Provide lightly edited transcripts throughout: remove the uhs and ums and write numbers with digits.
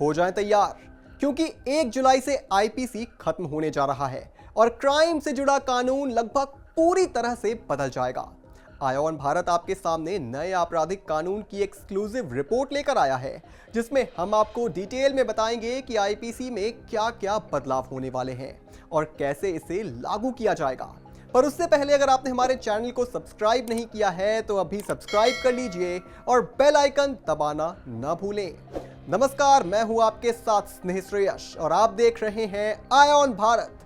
हो जाएं तैयार, क्योंकि 1 जुलाई से आईपीसी खत्म होने जा रहा है और क्राइम से जुड़ा कानून लगभग पूरी तरह से बदल जाएगा। आईऑन भारत आपके सामने नए आपराधिक कानून की एक्सक्लूसिव रिपोर्ट लेकर आया है, जिसमें हम आपको डिटेल में बताएंगे कि आईपीसी में क्या क्या बदलाव होने वाले हैं और कैसे इसे लागू किया जाएगा। पर उससे पहले अगर आपने हमारे चैनल को सब्सक्राइब नहीं किया है तो अभी सब्सक्राइब कर लीजिए और बेल आइकन दबाना न भूलें। नमस्कार, मैं हूं आपके साथ स्नेह श्रेयस और आप देख रहे हैं आईऑन भारत।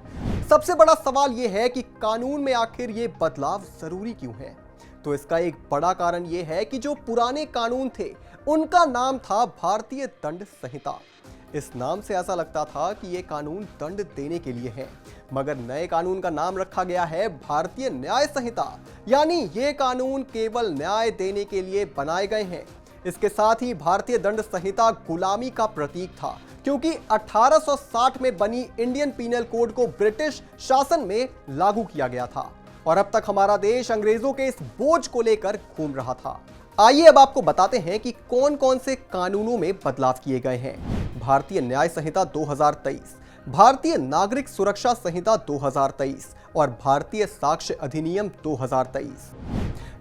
सबसे बड़ा सवाल यह है कि कानून में आखिर ये बदलाव जरूरी क्यों है? तो इसका एक बड़ा कारण यह है कि जो पुराने कानून थे उनका नाम था भारतीय दंड संहिता। इस नाम से ऐसा लगता था कि ये कानून दंड देने के लिए है, मगर नए कानून का नाम रखा गया है भारतीय न्याय संहिता, यानी ये कानून केवल न्याय देने के लिए बनाए गए हैं। इसके साथ ही भारतीय दंड संहिता गुलामी का प्रतीक था, क्योंकि 1860 में बनी इंडियन पीनल कोड को ब्रिटिश शासन में लागू किया गया था और अब तक हमारा देश अंग्रेजों के इस बोझ को लेकर घूम रहा था। आइए अब आपको बताते हैं कि कौन कौन से कानूनों में बदलाव किए गए हैं। भारतीय न्याय संहिता 2023, भारतीय नागरिक सुरक्षा संहिता 2023 और भारतीय साक्ष्य अधिनियम 2023।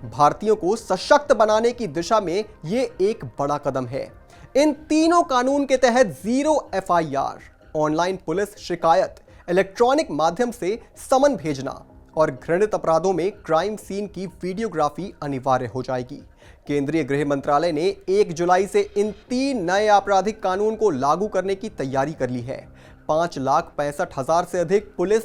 भारतीयों को सशक्त बनाने की दिशा में ये एक बड़ा कदम है। इन तीनों कानून के तहत 0 एफआईआर, ऑनलाइन पुलिस शिकायत, इलेक्ट्रॉनिक माध्यम से समन भेजना और घृणित अपराधों में क्राइम सीन की वीडियोग्राफी अनिवार्य हो जाएगी। केंद्रीय गृह मंत्रालय ने 1 जुलाई से इन 3 नए आपराधिक कानून को लागू करने की तैयारी कर ली है। 5,65,000 से अधिक पुलिस,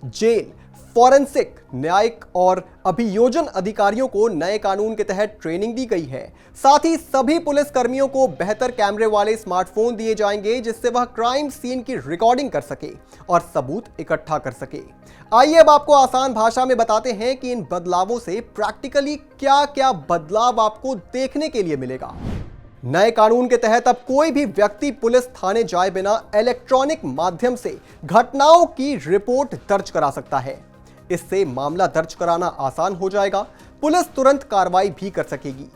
जेल, फॉरेंसिक, न्यायिक और अभियोजन अधिकारियों को नए कानून के तहत ट्रेनिंग दी गई है। साथ ही सभी पुलिस कर्मियों को बेहतर कैमरे वाले स्मार्टफोन दिए जाएंगे, जिससे वह क्राइम सीन की रिकॉर्डिंग कर सके और सबूत इकट्ठा कर सके। आइए अब आपको आसान भाषा में बताते हैं कि इन बदलावों से प्रैक्टिकली क्या क्या बदलाव आपको देखने के लिए मिलेगा। नए कानून के तहत अब कोई भी व्यक्ति पुलिस थाने जाए बिना इलेक्ट्रॉनिक माध्यम से घटनाओं की रिपोर्ट दर्ज करा सकता है। इससे मामला दर्ज कराना आसान हो जाएगा। पुलिस तुरंत कार्रवाई भी कर सकेगी।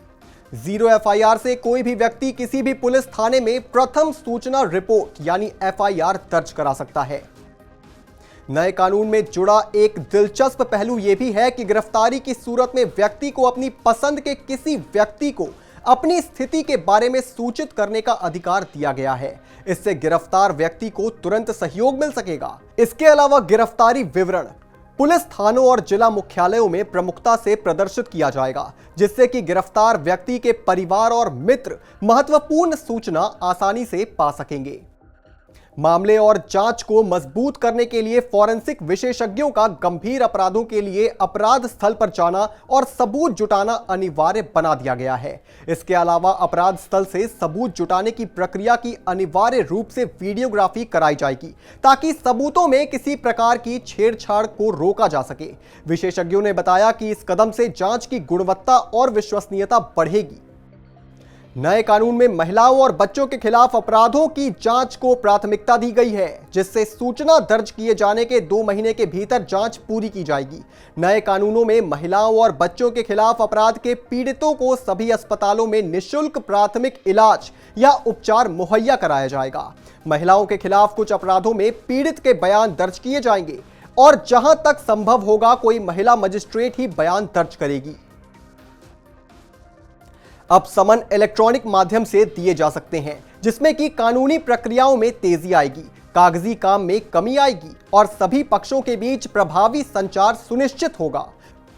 0 एफआईआर से कोई भी व्यक्ति किसी भी पुलिस थाने में प्रथम सूचना रिपोर्ट यानी एफआईआर दर्ज करा सकता है। नए कानून में जुड़ा एक दिलचस्प पहलू यह भी है कि गिरफ्तारी की सूरत में व्यक्ति को अपनी पसंद के किसी व्यक्ति को अपनी स्थिति के बारे में सूचित करने का अधिकार दिया गया है। इससे गिरफ्तार व्यक्ति को तुरंत सहयोग मिल सकेगा। इसके अलावा गिरफ्तारी विवरण पुलिस थानों और जिला मुख्यालयों में प्रमुखता से प्रदर्शित किया जाएगा, जिससे कि गिरफ्तार व्यक्ति के परिवार और मित्र महत्वपूर्ण सूचना आसानी से पा सकेंगे। मामले और जांच को मजबूत करने के लिए फॉरेंसिक विशेषज्ञों का गंभीर अपराधों के लिए अपराध स्थल पर जाना और सबूत जुटाना अनिवार्य बना दिया गया है। इसके अलावा अपराध स्थल से सबूत जुटाने की प्रक्रिया की अनिवार्य रूप से वीडियोग्राफी कराई जाएगी, ताकि सबूतों में किसी प्रकार की छेड़छाड़ को रोका जा सके। विशेषज्ञों ने बताया कि इस कदम से जांच की गुणवत्ता और विश्वसनीयता बढ़ेगी। नए कानून में महिलाओं और बच्चों के खिलाफ अपराधों की जांच को प्राथमिकता दी गई है, जिससे सूचना दर्ज किए जाने के 2 महीने के भीतर जांच पूरी की जाएगी। नए कानूनों में महिलाओं और बच्चों के खिलाफ अपराध के पीड़ितों को सभी अस्पतालों में निःशुल्क प्राथमिक इलाज या उपचार मुहैया कराया जाएगा। महिलाओं के खिलाफ कुछ अपराधों में पीड़ित के बयान दर्ज किए जाएंगे और जहां तक संभव होगा कोई महिला मजिस्ट्रेट ही बयान दर्ज करेगी। अब समन इलेक्ट्रॉनिक माध्यम से दिए जा सकते हैं, जिसमें कि कानूनी प्रक्रियाओं में तेजी आएगी, कागजी काम में कमी आएगी और सभी पक्षों के बीच प्रभावी संचार सुनिश्चित होगा।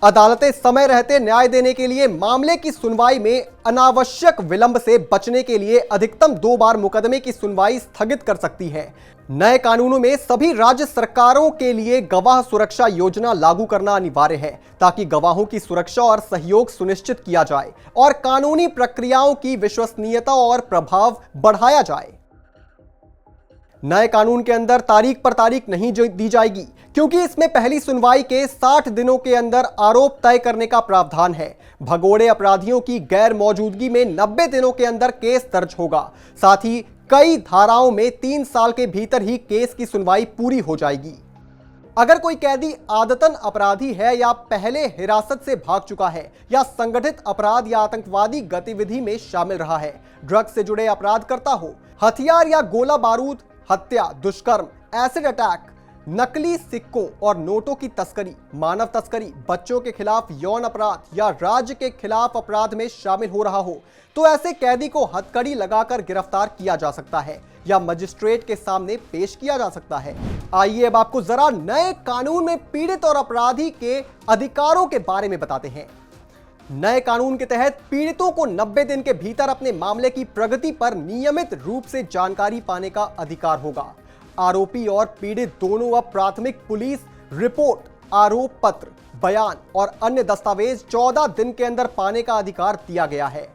अदालतें समय रहते न्याय देने के लिए मामले की सुनवाई में अनावश्यक विलंब से बचने के लिए अधिकतम 2 बार मुकदमे की सुनवाई स्थगित कर सकती है। नए कानूनों में सभी राज्य सरकारों के लिए गवाह सुरक्षा योजना लागू करना अनिवार्य है, ताकि गवाहों की सुरक्षा और सहयोग सुनिश्चित किया जाए और कानूनी प्रक्रियाओं की विश्वसनीयता और प्रभाव बढ़ाया जाए। नए कानून के अंदर तारीख पर तारीख नहीं दी जाएगी, क्योंकि इसमें पहली सुनवाई के 60 दिनों के अंदर आरोप तय करने का प्रावधान है। भगोड़े अपराधियों की गैर मौजूदगी में 90 दिनों के अंदर केस दर्ज होगा। साथ ही कई धाराओं में 3 साल के भीतर ही केस की सुनवाई पूरी हो जाएगी। अगर कोई कैदी आदतन अपराधी है या पहले हिरासत से भाग चुका है या संगठित अपराध या आतंकवादी गतिविधि में शामिल रहा है, ड्रग्स से जुड़े अपराध करता हो हथियार या गोला बारूद, हत्या, दुष्कर्म, एसिड अटैक, नकली सिक्कों और नोटों की तस्करी, मानव तस्करी, बच्चों के खिलाफ यौन अपराध या राज्य के खिलाफ अपराध में शामिल हो रहा हो तो ऐसे कैदी को हथकड़ी लगाकर गिरफ्तार किया जा सकता है या मजिस्ट्रेट के सामने पेश किया जा सकता है। आइए अब आपको जरा नए कानून में पीड़ित और अपराधी के अधिकारों के बारे में बताते हैं। नए कानून के तहत पीड़ितों को 90 दिन के भीतर अपने मामले की प्रगति पर नियमित रूप से जानकारी पाने का अधिकार होगा। आरोपी और पीड़ित दोनों अब प्राथमिक पुलिस रिपोर्ट, आरोप पत्र, बयान और अन्य दस्तावेज 14 दिन के अंदर पाने का अधिकार दिया गया है।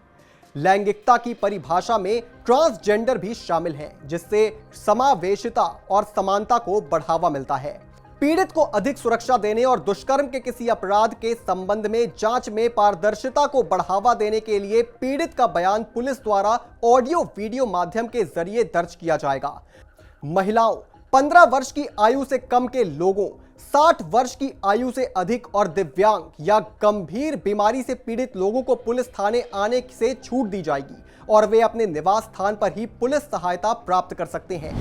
लैंगिकता की परिभाषा में ट्रांसजेंडर भी शामिल है, जिससे समावेशिता और समानता को बढ़ावा मिलता है। पीड़ित को अधिक सुरक्षा देने और दुष्कर्म के किसी अपराध के संबंध में जांच में पारदर्शिता को बढ़ावा देने के लिए पीड़ित का बयान पुलिस द्वारा ऑडियो वीडियो माध्यम के जरिए दर्ज किया जाएगा। महिलाओं, 15 वर्ष की आयु से कम के लोगों, 60 वर्ष की आयु से अधिक और दिव्यांग या गंभीर बीमारी से पीड़ित लोगों को पुलिस थाने आने से छूट दी जाएगी और वे अपने निवास स्थान पर ही पुलिस सहायता प्राप्त कर सकते हैं।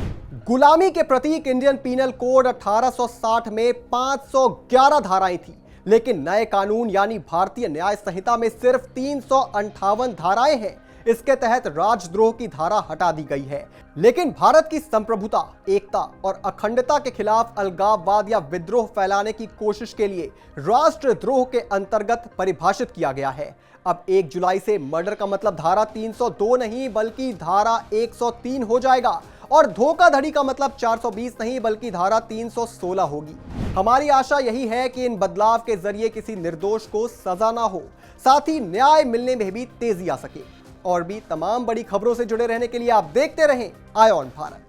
गुलामी के प्रतीक इंडियन पीनल कोड 1860 में 511 धाराएं थी, लेकिन नए कानून यानी भारतीय न्याय संहिता में सिर्फ 358 धाराएं हैं। इसके तहत राजद्रोह की धारा हटा दी गई है, लेकिन भारत की संप्रभुता, एकता और अखंडता के खिलाफ अलगाववाद या विद्रोह फैलाने की कोशिश के लिए राष्ट्रद्रोह के अंतर्गत परिभाषित किया गया है। अब 1 जुलाई से मर्डर का मतलब धारा 302 नहीं बल्कि धारा 103 हो जाएगा और धोखाधड़ी का मतलब 420 नहीं बल्कि धारा 316 होगी। हमारी आशा यही है कि इन बदलाव के जरिए किसी निर्दोष को सजा ना हो, साथ ही न्याय मिलने में भी तेजी आ सके। और भी तमाम बड़ी खबरों से जुड़े रहने के लिए आप देखते रहें आयोन भारत।